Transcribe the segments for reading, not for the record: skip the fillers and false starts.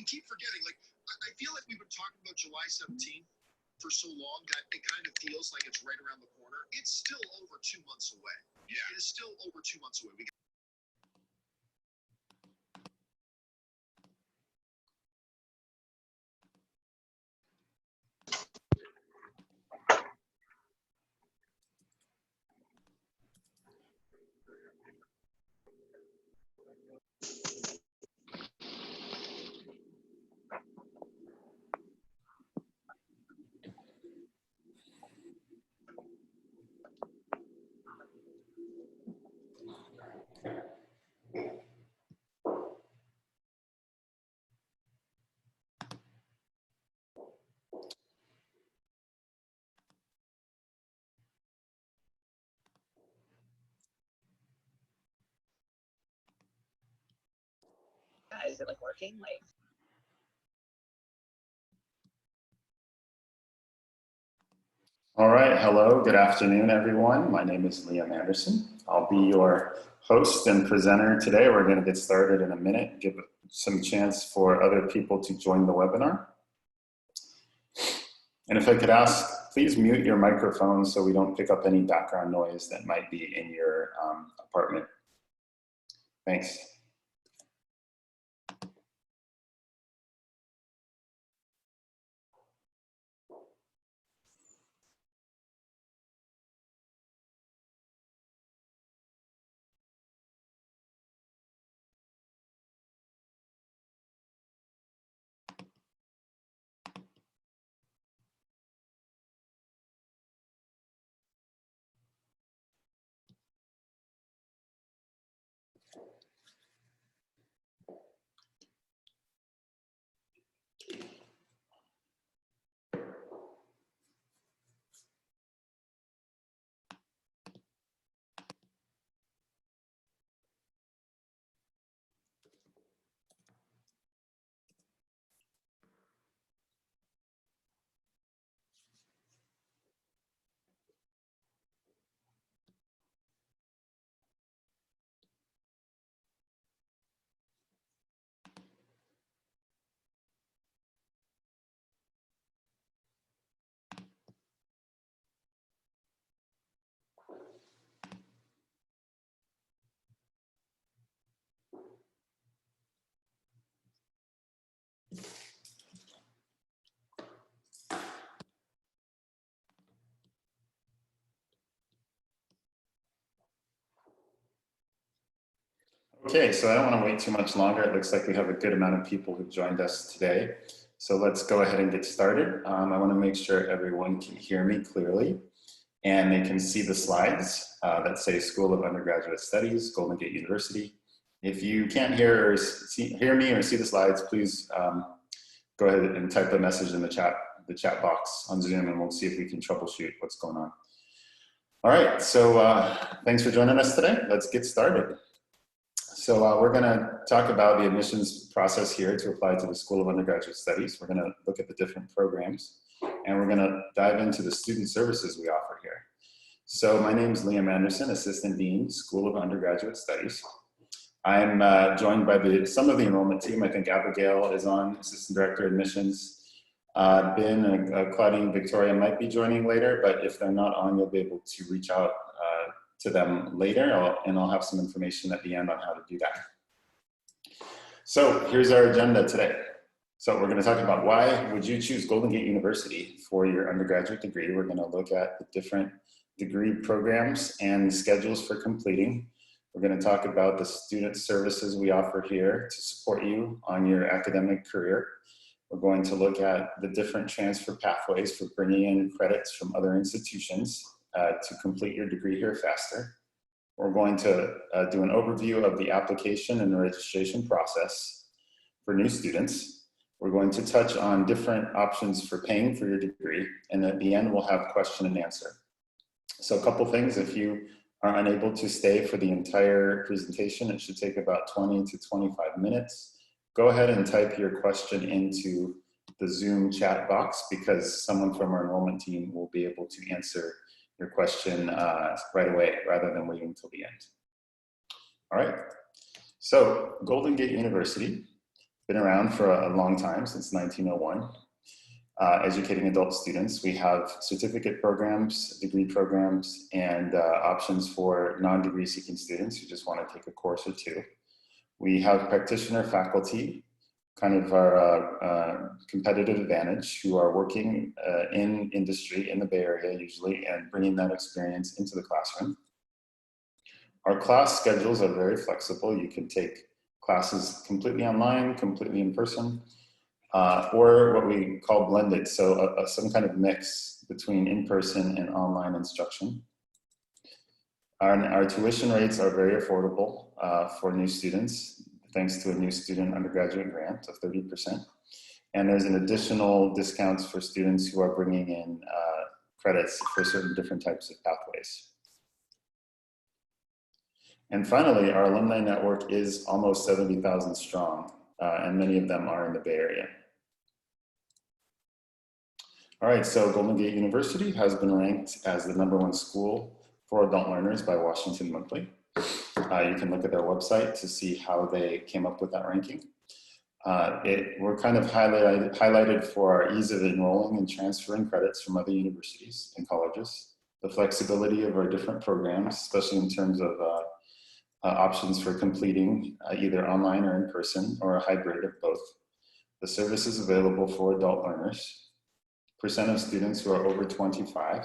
we keep forgetting. Like, I feel like we've been talking about July 17th for so long that it kind of feels like it's right around the corner. It's still over 2 months away. Yeah. It is still over 2 months away. Is it like working? Like, all right, hello, good afternoon, everyone. My name is Liam Anderson. I'll be your host and presenter today. We're going to get started in a minute, give some chance for other people to join the webinar. And if I could ask, please mute your microphone so we don't pick up any background noise that might be in your apartment. Thanks. Okay, so I don't want to wait too much longer. It looks like we have a good amount of people who've joined us today. So let's go ahead and get started. I want to make sure everyone can hear me clearly and they can see the slides that say School of Undergraduate Studies, Golden Gate University. If you can't hear me or see the slides, please go ahead and type a message in the chat box on Zoom, and we'll see if we can troubleshoot what's going on. All right, so thanks for joining us today. Let's get started. So we're going to talk about the admissions process here to apply to the School of Undergraduate Studies. We're going to look at the different programs, and we're going to dive into the student services we offer here. So my name is Liam Anderson, Assistant Dean, School of Undergraduate Studies. I'm joined by some of the enrollment team. I think Abigail is on, Assistant Director Admissions. Ben, Claudine, Victoria might be joining later, but if they're not on, you'll be able to reach out to them later, and I'll have some information at the end on how to do that. So here's our agenda today. So we're going to talk about why would you choose Golden Gate University for your undergraduate degree. We're going to look at the different degree programs and schedules for completing. We're going to talk about the student services we offer here to support you on your academic career. We're going to look at the different transfer pathways for bringing in credits from other institutions to complete your degree here faster. We're going to do an overview of the application and the registration process for new students. We're going to touch on different options for paying for your degree, and at the end we'll have question and answer. So a couple things, if you are unable to stay for the entire presentation, it should take about 20 to 25 minutes. Go ahead and type your question into the Zoom chat box, because someone from our enrollment team will be able to answer your question right away rather than waiting until the end. All right, so Golden Gate University been around for a long time, since 1901. Educating adult students. We have certificate programs, degree programs, and options for non-degree seeking students who just want to take a course or two. We have practitioner faculty, kind of our competitive advantage, who are working in industry in the Bay Area usually, and bringing that experience into the classroom. Our class schedules are very flexible. You can take classes completely online, completely in person, or what we call blended, so some kind of mix between in-person and online instruction. Our tuition rates are very affordable for new students, thanks to a new student undergraduate grant of 30%. And there's an additional discounts for students who are bringing in credits for certain different types of pathways. And finally, our alumni network is almost 70,000 strong, and many of them are in the Bay Area. All right, so Golden Gate University has been ranked as the #1 school for adult learners by Washington Monthly. You can look at their website to see how they came up with that ranking. We're kind of highlighted for our ease of enrolling and transferring credits from other universities and colleges, the flexibility of our different programs, especially in terms of options for completing either online or in person, or a hybrid of both, the services available for adult learners, percent of students who are over 25,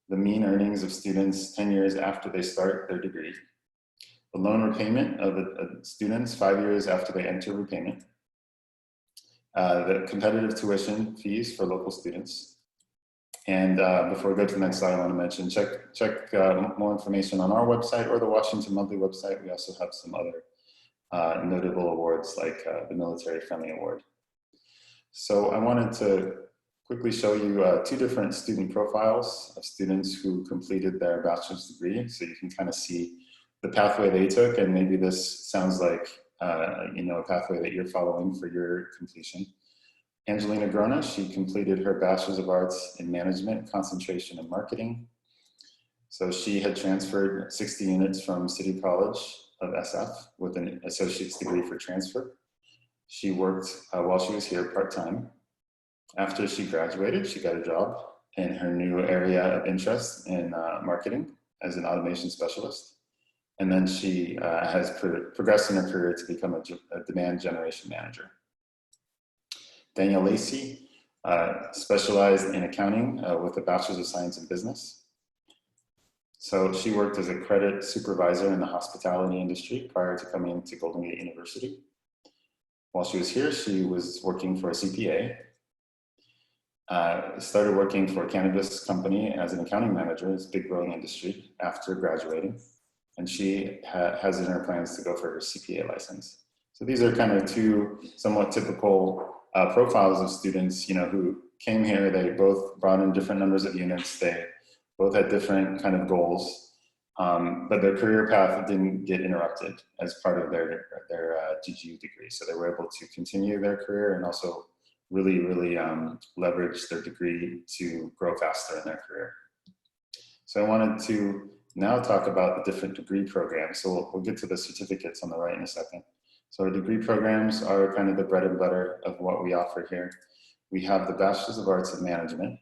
the mean earnings of students 10 years after they start their degree, the loan repayment of students 5 years after they enter repayment, the competitive tuition fees for local students. And before we go to the next slide, I want to mention, check more information on our website or the Washington Monthly website. We also have some other notable awards like the Military Friendly Award. So I wanted to quickly show you 2 different student profiles of students who completed their bachelor's degree, so you can kind of see the pathway they took, and maybe this sounds like you know, a pathway that you're following for your completion. Angelina Grona, she completed her Bachelor's of Arts in Management, concentration in Marketing. So she had transferred 60 units from City College of SF with an associate's degree for transfer. She worked while she was here part-time. After she graduated, she got a job in her new area of interest in marketing as an automation specialist. And then she has progressed in her career to become a demand generation manager. Danielle Lacey specialized in accounting with a Bachelor's of Science in Business. So she worked as a credit supervisor in the hospitality industry prior to coming to Golden Gate University. While she was here, she was working for a CPA. Started working for a cannabis company as an accounting manager. It's a big growing industry after graduating. And she has in her plans to go for her CPA license. So these are kind of 2 somewhat typical profiles of students, you know, who came here. They both brought in different numbers of units. They both had different kind of goals, but their career path didn't get interrupted as part of their GGU degree. So they were able to continue their career and also really leverage their degree to grow faster in their career. So I wanted to now talk about the different degree programs. So we'll get to the certificates on the right in a second. So our degree programs are kind of the bread and butter of what we offer here. We have the Bachelor's of Arts in Management,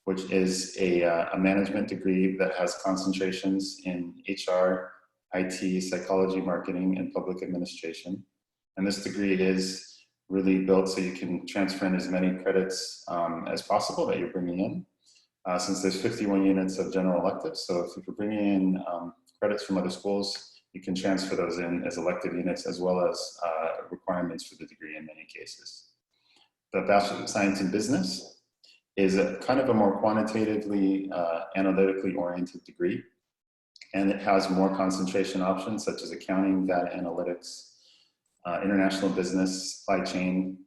which is a management degree that has concentrations in HR, IT, psychology, marketing, and public administration. And this degree is really built so you can transfer in as many credits as possible that you're bringing in. Since there's 51 units of general electives, so if you're bringing in credits from other schools, you can transfer those in as elective units as well as requirements for the degree in many cases. The Bachelor of Science in Business is a kind of a more quantitatively, analytically oriented degree, and it has more concentration options such as accounting, data analytics, international business, supply chain,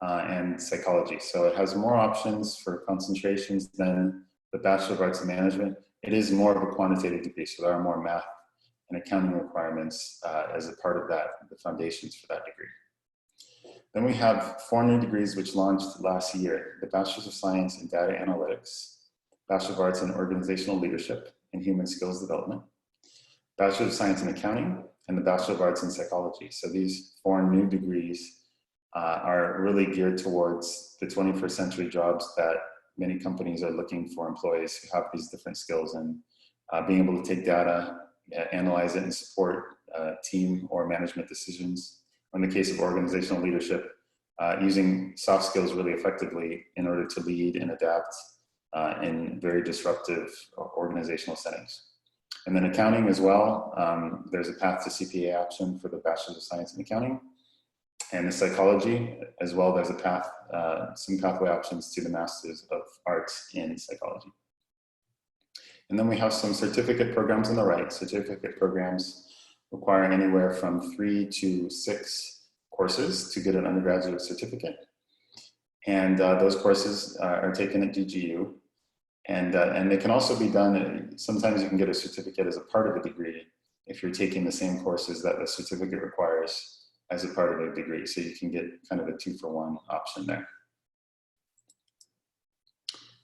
and psychology. So it has more options for concentrations than the Bachelor of Arts in Management. It is more of a quantitative degree, so there are more math and accounting requirements as a part of that, the foundations for that degree. Then we have 4 new degrees which launched last year: the Bachelor's of Science in Data Analytics, Bachelor of Arts in Organizational Leadership and Human Skills Development, Bachelor of Science in Accounting, and the Bachelor of Arts in Psychology. So these 4 new degrees are really geared towards the 21st century jobs that many companies are looking for employees who have these different skills, and being able to take data, analyze it, and support team or management decisions. In the case of organizational leadership, using soft skills really effectively in order to lead and adapt in very disruptive organizational settings. And then accounting as well, there's a path to CPA option for the Bachelor of Science in Accounting. And the psychology as well, there's a path, some pathway options to the Masters of Arts in Psychology. And then we have some certificate programs on the right. Certificate programs require anywhere from 3 to 6 courses to get an undergraduate certificate. And those courses are taken at GGU. And they can also be done, sometimes you can get a certificate as a part of a degree if you're taking the same courses that the certificate requires as a part of a degree. So you can get kind of a 2-for-1 option there.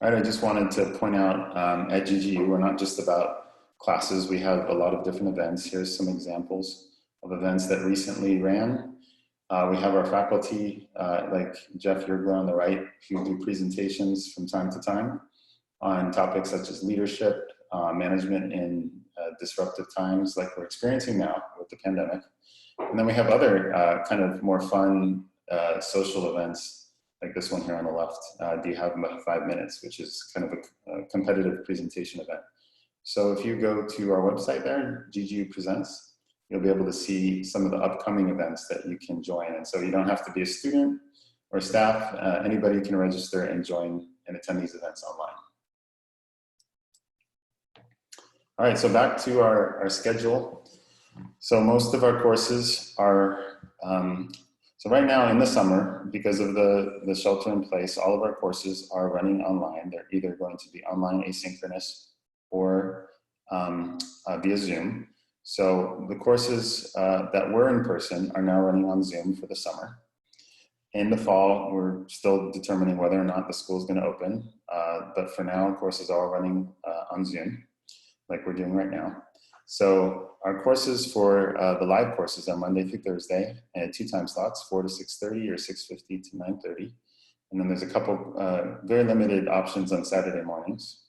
All right, I just wanted to point out at GGU, we're not just about classes. We have a lot of different events. Here's some examples of events that recently ran. We have our faculty, like Jeff Yergler on the right, who do presentations from time to time on topics such as leadership, management in disruptive times like we're experiencing now with the pandemic. And then we have other kind of more fun social events like this one here on the left. Do you have 5 minutes, which is kind of a competitive presentation event. So if you go to our website there, GGU Presents, you'll be able to see some of the upcoming events that you can join. And so you don't have to be a student or staff. Anybody can register and join and attend these events online. All right, so back to our schedule. So most of our courses are, so right now in the summer, because of the shelter in place, all of our courses are running online. They're either going to be online asynchronous or via Zoom. So the courses that were in person are now running on Zoom for the summer. In the fall, we're still determining whether or not the school is going to open. But for now, courses are all running on Zoom, like we're doing right now. So our courses for the live courses are Monday through Thursday at 2 time slots, 4 to 6:30 or 6:50 to 9:30. And then there's a couple very limited options on Saturday mornings.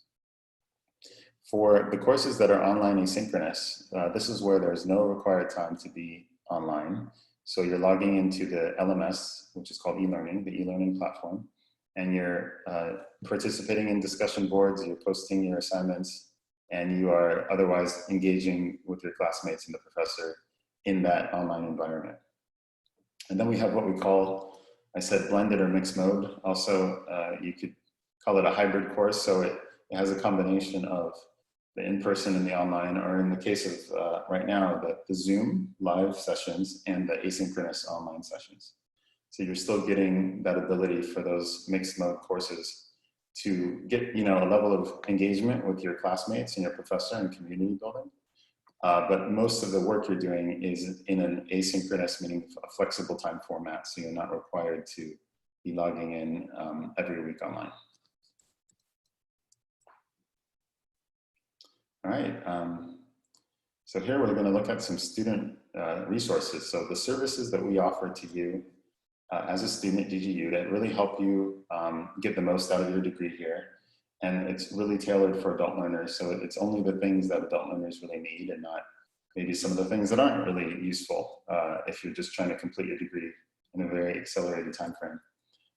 For the courses that are online asynchronous, this is where there's no required time to be online. So you're logging into the LMS, which is called e-learning, the e-learning platform, and you're participating in discussion boards, you're posting your assignments, and you are otherwise engaging with your classmates and the professor in that online environment. And then we have what we call, I said blended or mixed mode. Also, you could call it a hybrid course. So it has a combination of the in-person and the online, or in the case of right now, the Zoom live sessions and the asynchronous online sessions. So you're still getting that ability for those mixed mode courses to get, a level of engagement with your classmates and your professor and community building. But most of the work you're doing is in an asynchronous, meaning a flexible time format. So you're not required to be logging in every week online. All right, so here we're going to look at some student resources. So the services that we offer to you as a student at GGU that really help you get the most out of your degree here. And it's really tailored for adult learners. So it's only the things that adult learners really need and not maybe some of the things that aren't really useful if you're just trying to complete your degree in a very accelerated time frame.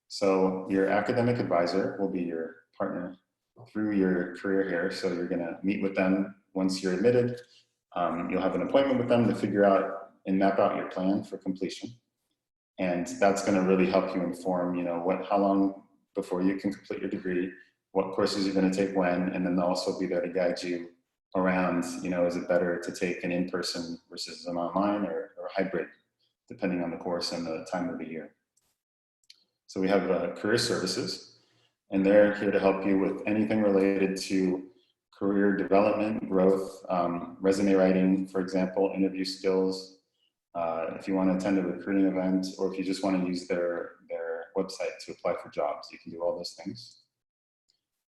So your academic advisor will be your partner through your career here. So you're going to meet with them once you're admitted. You'll have an appointment with them to figure out and map out your plan for completion. And that's going to really help you inform, how long before you can complete your degree, what courses you're going to take when, and then they'll also be there to guide you around, is it better to take an in-person versus an online or hybrid, depending on the course and the time of the year. So we have career services, and they're here to help you with anything related to career development, growth, resume writing, for example, interview skills. If you want to attend a recruiting event, or if you just want to use their website to apply for jobs, you can do all those things.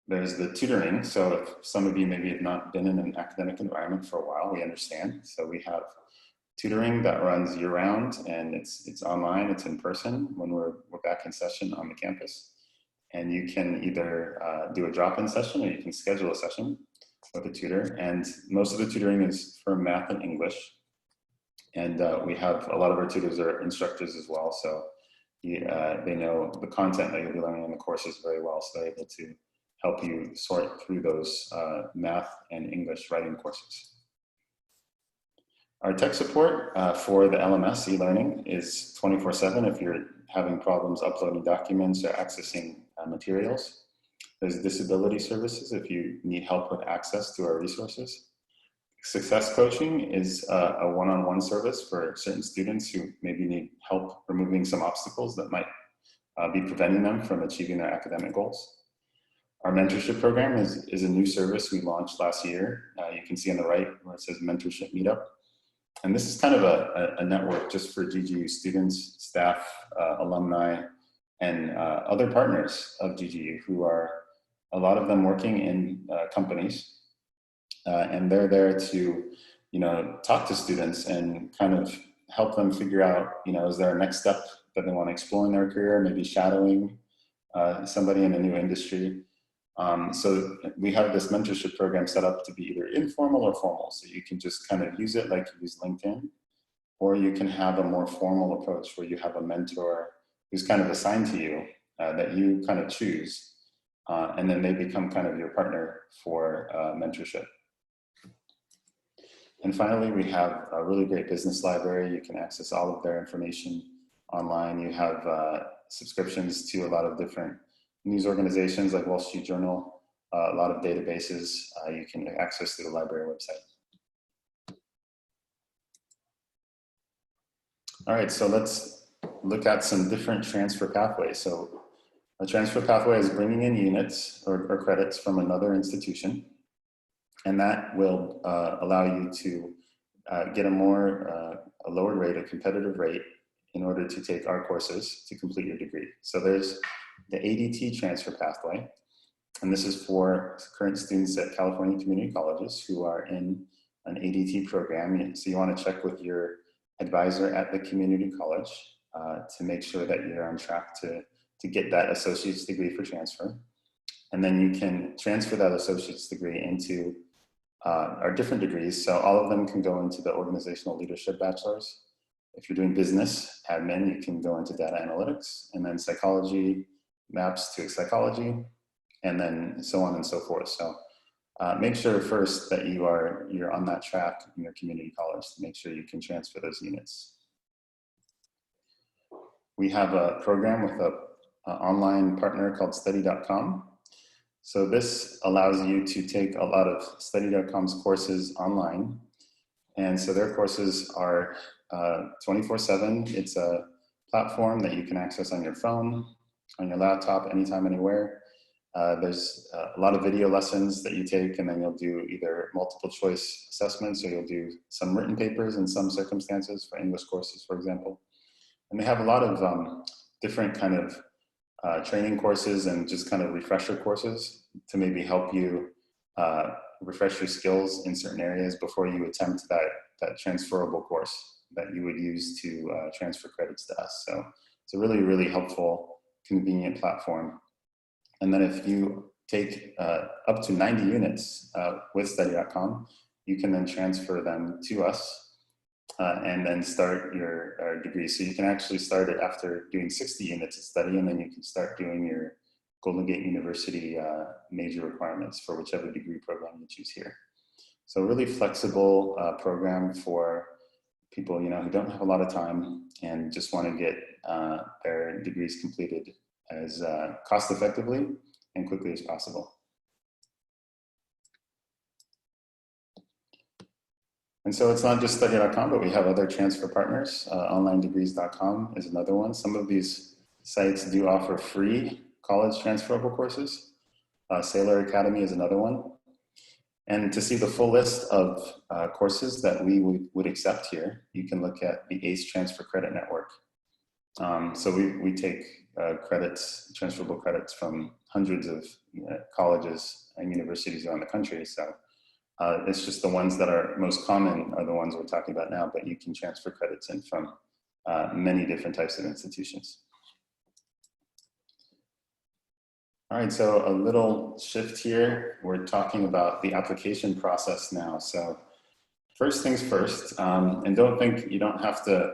There's the tutoring. So if some of you maybe have not been in an academic environment for a while, we understand. So we have tutoring that runs year-round, and it's online, it's in person when we're back in session on the campus. And you can either do a drop-in session, or you can schedule a session with a tutor. And most of the tutoring is for math and English. And we have a lot of our tutors are instructors as well, so they know the content that you'll be learning in the courses very well, so they're able to help you sort through those math and English writing courses. Our tech support for the LMS e-learning is 24/7 if you're having problems uploading documents or accessing materials. There's disability services if you need help with access to our resources. Success coaching is a one-on-one service for certain students who maybe need help removing some obstacles that might be preventing them from achieving their academic goals. Our mentorship program is a new service we launched last year. You can see on the right where it says mentorship meetup. And this is kind of a network just for GGU students, staff, alumni, and other partners of GGU who are, a lot of them working in companies. And they're there to, talk to students and kind of help them figure out, is there a next step that they want to explore in their career, maybe shadowing somebody in a new industry. So we have this mentorship program set up to be either informal or formal. So you can just kind of use it like you use LinkedIn, or you can have a more formal approach where you have a mentor who's kind of assigned to you that you kind of choose, and then they become kind of your partner for mentorship. And finally, we have a really great business library. You can access all of their information online. You have subscriptions to a lot of different news organizations like Wall Street Journal, a lot of databases you can access through the library website. All right, so let's look at some different transfer pathways. So a transfer pathway is bringing in units or credits from another institution, and that will allow you to get a lower rate, a competitive rate, in order to take our courses to complete your degree. So there's the ADT transfer pathway, and this is for current students at California community colleges who are in an ADT program. So you want to check with your advisor at the community college to make sure that you're on track to get that associate's degree for transfer. And then you can transfer that associate's degree into our different degrees. So all of them can go into the organizational leadership bachelor's. If you're doing business admin, you can go into data analytics, and then psychology maps to psychology, and then so on and so forth. So make sure first that you're on that track in your community college to make sure you can transfer those units. We have a program with an online partner called study.com. So this allows you to take a lot of study.com's courses online. And so their courses are 24/7. It's a platform that you can access on your phone, on your laptop, anytime, anywhere. There's a lot of video lessons that you take, and then you'll do either multiple choice assessments, or you'll do some written papers in some circumstances for English courses, for example. And they have a lot of different kind of training courses and just kind of refresher courses to maybe help you refresh your skills in certain areas before you attempt that transferable course that you would use to transfer credits to us. So it's a really, really helpful, convenient platform. And then if you take up to 90 units with study.com, you can then transfer them to us and then start your degree. So you can actually start it after doing 60 units of study, and then you can start doing your Golden Gate University major requirements for whichever degree program you choose here. So really flexible program for people who don't have a lot of time and just want to get their degrees completed as cost effectively and quickly as possible. And so it's not just study.com, but we have other transfer partners. Onlinedegrees.com is another one. Some of these sites do offer free college transferable courses. Sailor Academy is another one. And to see the full list of courses that we would accept here, you can look at the ACE Transfer Credit Network. So we take credits, transferable credits from hundreds of colleges and universities around the country. So It's just the ones that are most common are the ones we're talking about now, but you can transfer credits in from many different types of institutions. All right, so a little shift here. We're talking about the application process now. So first things first, and don't think you don't have to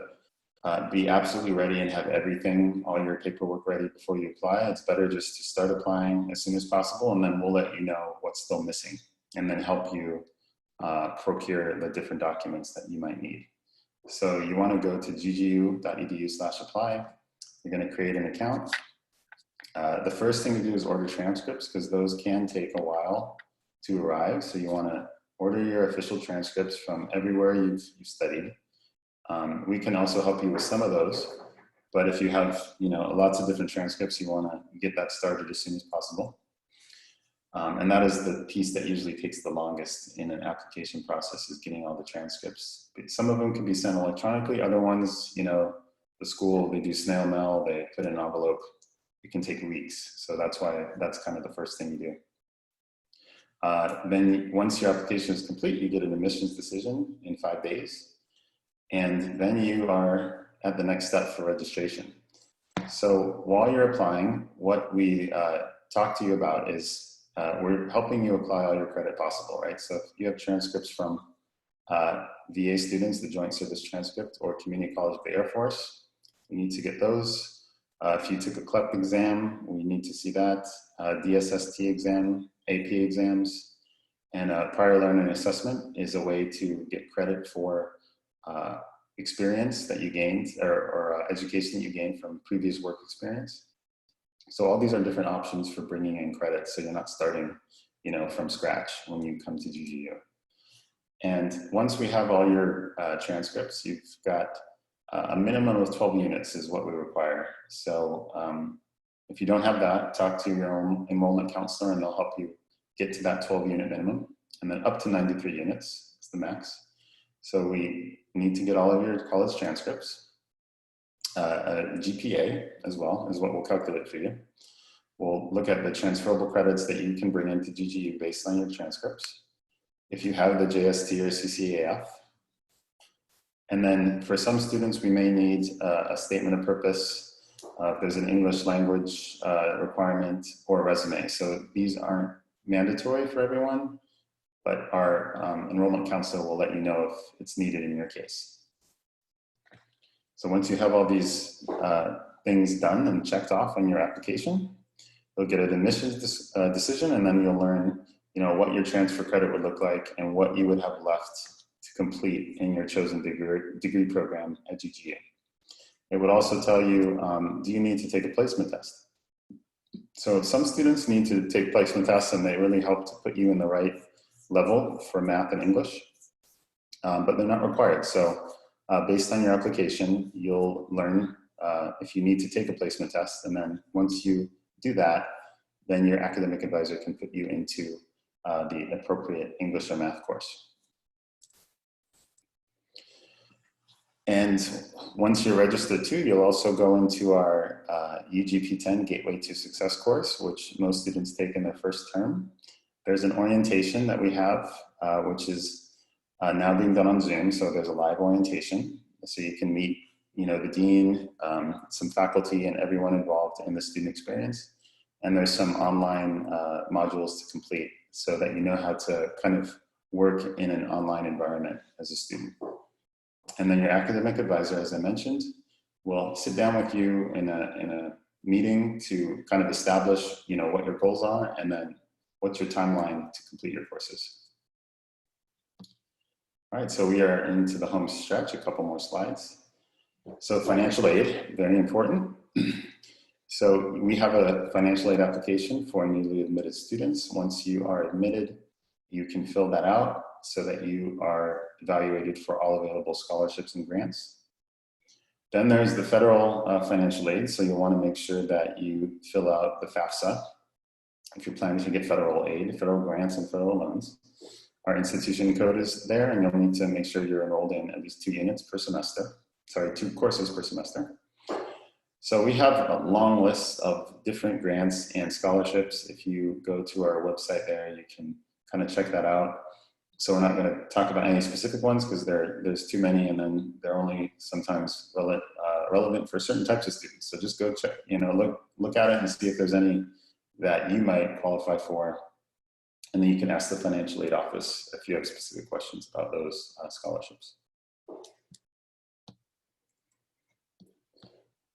be absolutely ready and have everything, all your paperwork ready before you apply. It's better just to start applying as soon as possible, and then we'll let you know what's still missing and then help you procure the different documents that you might need. So you want to go to ggu.edu/apply. You're going to create an account. The first thing to do is order transcripts because those can take a while to arrive. So you want to order your official transcripts from everywhere you've studied. We can also help you with some of those, but if you have lots of different transcripts, you want to get that started as soon as possible. And that is the piece that usually takes the longest in an application process, is getting all the transcripts. Some of them can be sent electronically. Other ones, the school, they do snail mail, they put in an envelope. It can take weeks. So that's why that's kind of the first thing you do. Then once your application is complete, you get an admissions decision in 5 days. And then you are at the next step for registration. So while you're applying, what we talk to you about is we're helping you apply all your credit possible, right? So if you have transcripts from VA students, the Joint Service Transcript, or Community College of the Air Force, we need to get those. If you took a CLEP exam, we need to see that. DSST exam, AP exams, and prior learning assessment is a way to get credit for experience that you gained or education that you gained from previous work experience. So all these are different options for bringing in credit, so you're not starting from scratch when you come to GGU. And once we have all your transcripts, you've got a minimum of 12 units is what we require. So if you don't have that, talk to your own enrollment counselor and they'll help you get to that 12 unit minimum, and then up to 93 units is the max. So we need to get all of your college transcripts. A GPA as well is what we'll calculate for you. We'll look at the transferable credits that you can bring into GGU based on your transcripts. If you have the JST or CCAF. And then for some students, we may need a statement of purpose. If there's an English language requirement or a resume. So these aren't mandatory for everyone, but our enrollment counselor will let you know if it's needed in your case. So once you have all these things done and checked off on your application, you'll get an admissions decision, and then you'll learn what your transfer credit would look like and what you would have left to complete in your chosen degree program at GGU. It would also tell you, do you need to take a placement test? So some students need to take placement tests, and they really help to put you in the right level for math and English, but they're not required. So based on your application, you'll learn if you need to take a placement test, and then once you do that, then your academic advisor can put you into the appropriate English or math course. And once you're registered too, you'll also go into our UGP10 Gateway to Success course, which most students take in their first term. There's an orientation that we have, which is now being done on Zoom. So there's a live orientation. So you can meet, the dean, some faculty, and everyone involved in the student experience. And there's some online modules to complete so that you know how to kind of work in an online environment as a student. And then your academic advisor, as I mentioned, will sit down with you in a meeting to kind of establish, what your goals are, and then what's your timeline to complete your courses. All right, so we are into the home stretch, a couple more slides. So financial aid, very important. So we have a financial aid application for newly admitted students. Once you are admitted, you can fill that out so that you are evaluated for all available scholarships and grants. Then there's the federal financial aid. So you'll want to make sure that you fill out the FAFSA if you're planning to get federal aid, federal grants, and federal loans. Our institution code is there, and you'll need to make sure you're enrolled in at least 2 units per semester. Sorry, 2 courses per semester. So we have a long list of different grants and scholarships. If you go to our website there, you can kind of check that out. So we're not going to talk about any specific ones because there's too many, and then they're only sometimes relevant for certain types of students. So just go check, look at it and see if there's any that you might qualify for. And then you can ask the financial aid office if you have specific questions about those scholarships.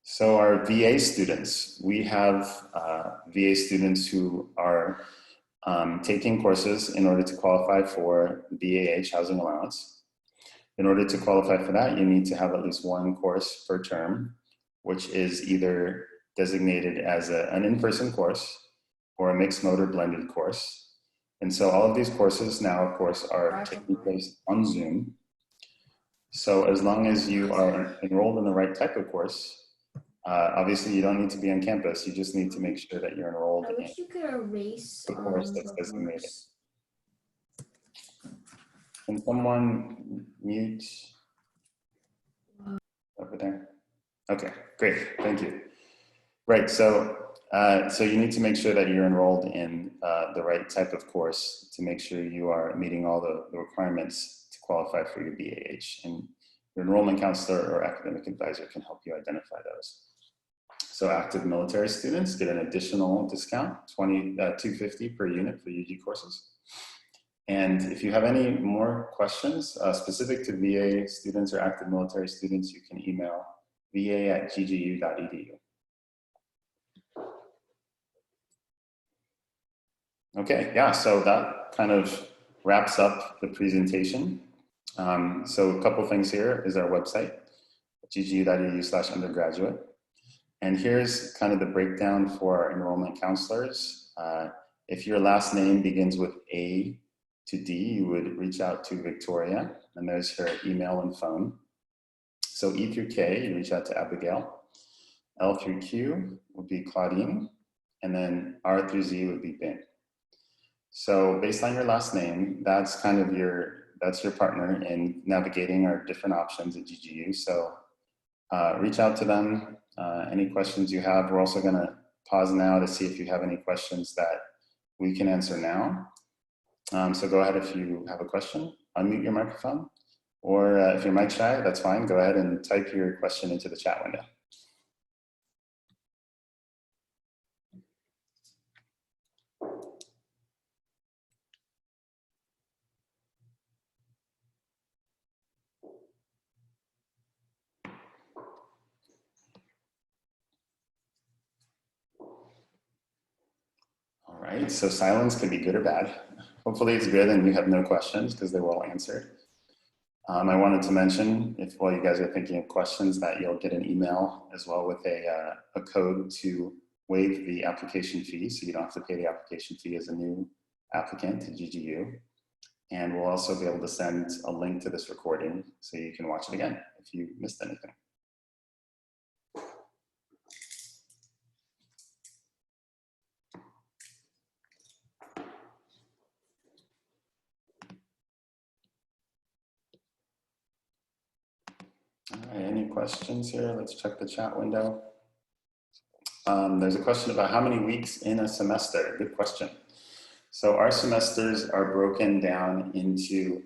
So our VA students, we have VA students who are taking courses in order to qualify for BAH housing allowance. In order to qualify for that, you need to have at least one course per term, which is either designated as an in-person course or a mixed mode or blended course. And so all of these courses now, of course, are taking place on Zoom. So as long as you are enrolled in the right type of course, obviously you don't need to be on campus. You just need to make sure that you're enrolled in you could erase the course that's designated. Can someone mute over there? Okay, great, thank you. Right, so you need to make sure that you're enrolled in the right type of course to make sure you are meeting all the requirements to qualify for your BAH. And your enrollment counselor or academic advisor can help you identify those. So active military students get an additional discount, $250 per unit for UG courses. And if you have any more questions specific to VA students or active military students, you can email va@ggu.edu. Okay, yeah, so that kind of wraps up the presentation. So a couple things here is our website, ggu.edu/undergraduate. And here's kind of the breakdown for our enrollment counselors. If your last name begins with A to D, you would reach out to Victoria, and there's her email and phone. So E through K, you reach out to Abigail. L through Q would be Claudine, and then R through Z would be Ben. So based on your last name, that's kind of your partner in navigating our different options at GGU. So reach out to them. Any questions you have. We're also going to pause now to see if you have any questions that we can answer now. So go ahead if you have a question, unmute your microphone, or if you're mic shy, that's fine. Go ahead and type your question into the chat window. All right, so silence can be good or bad. Hopefully it's good and you have no questions because they were all answered. I wanted to mention, while you guys are thinking of questions, that you'll get an email as well with a code to waive the application fee, so you don't have to pay the application fee as a new applicant to GGU. And we'll also be able to send a link to this recording so you can watch it again if you missed anything. All right, any questions here? Let's check the chat window. There's a question about how many weeks in a semester. Good question. So our semesters are broken down into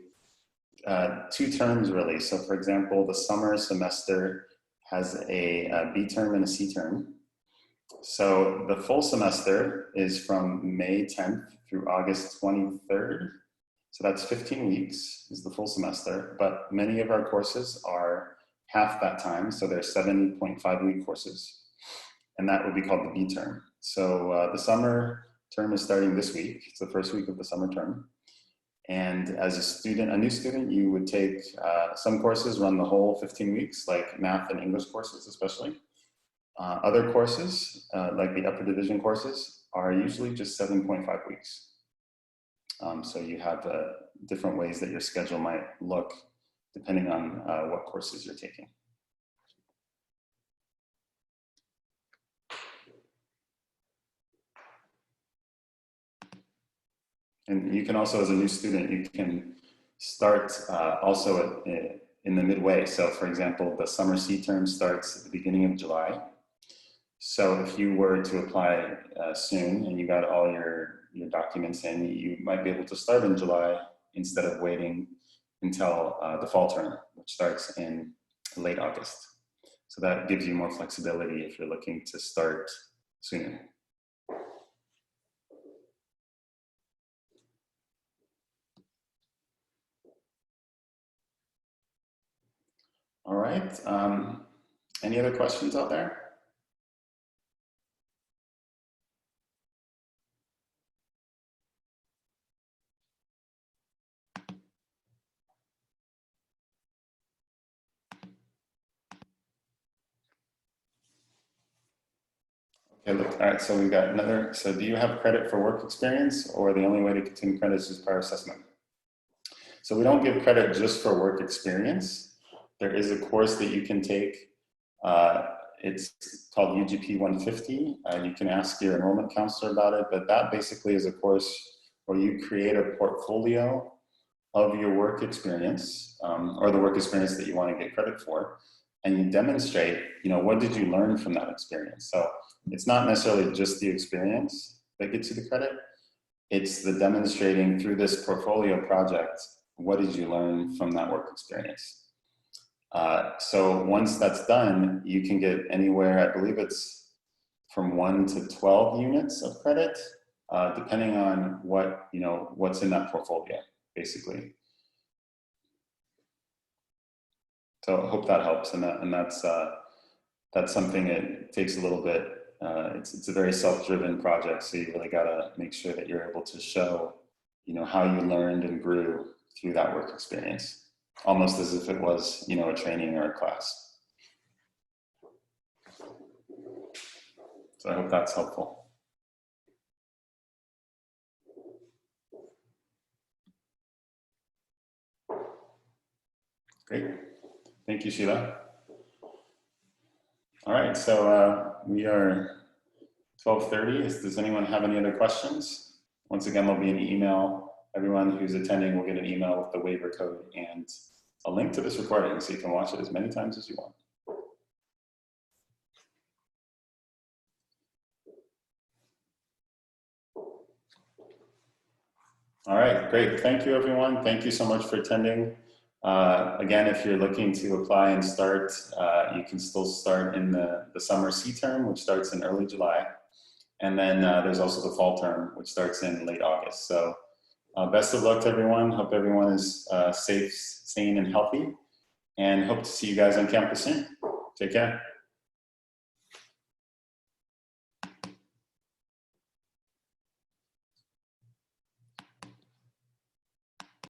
2 terms really. So for example, the summer semester has a B term and a C term. So the full semester is from May 10th through August 23rd. So that's 15 weeks is the full semester, but many of our courses are half that time. So they're 7.5 week courses, and that would be called the B term. So the summer term is starting this week. It's the first week of the summer term. And as a student, a new student, you would take some courses, run the whole 15 weeks, like math and English courses, especially. Other courses, like the upper division courses, are usually just 7.5 weeks. So you have different ways that your schedule might look depending on what courses you're taking. And you can also, as a new student, you can start also in the midway. So for example, the summer C term starts at the beginning of July. So if you were to apply soon and you got all your documents in, you might be able to start in July instead of waiting until the fall term, which starts in late August. So that gives you more flexibility if you're looking to start sooner. All right, any other questions out there? Okay, look, all right, so we've got another, so do you have credit for work experience, or the only way to continue credit is prior assessment? So we don't give credit just for work experience. There is a course that you can take. It's called UGP 150. You can ask your enrollment counselor about it, but that basically is a course where you create a portfolio of your work experience, or the work experience that you want to get credit for, and you demonstrate, what did you learn from that experience? So it's not necessarily just the experience that gets you the credit. It's the demonstrating through this portfolio project, what did you learn from that work experience? So once that's done, you can get anywhere, I believe it's from 1 to 12 units of credit, depending on what, what's in that portfolio, basically. So I hope that helps, and that's something that takes a little bit. It's a very self-driven project, so you really gotta make sure that you're able to show, how you learned and grew through that work experience, almost as if it was, a training or a class. So I hope that's helpful. Great. Thank you, Sheila. All right, so we are 12:30. Does anyone have any other questions? Once again, there'll be an email. Everyone who's attending will get an email with the waiver code and a link to this recording, so you can watch it as many times as you want. All right, great. Thank you, everyone. Thank you so much for attending. Again, if you're looking to apply and start, you can still start in the summer C term, which starts in early July. And then there's also the fall term, which starts in late August. So best of luck to everyone. Hope everyone is safe, sane, and healthy. And hope to see you guys on campus soon. Take care.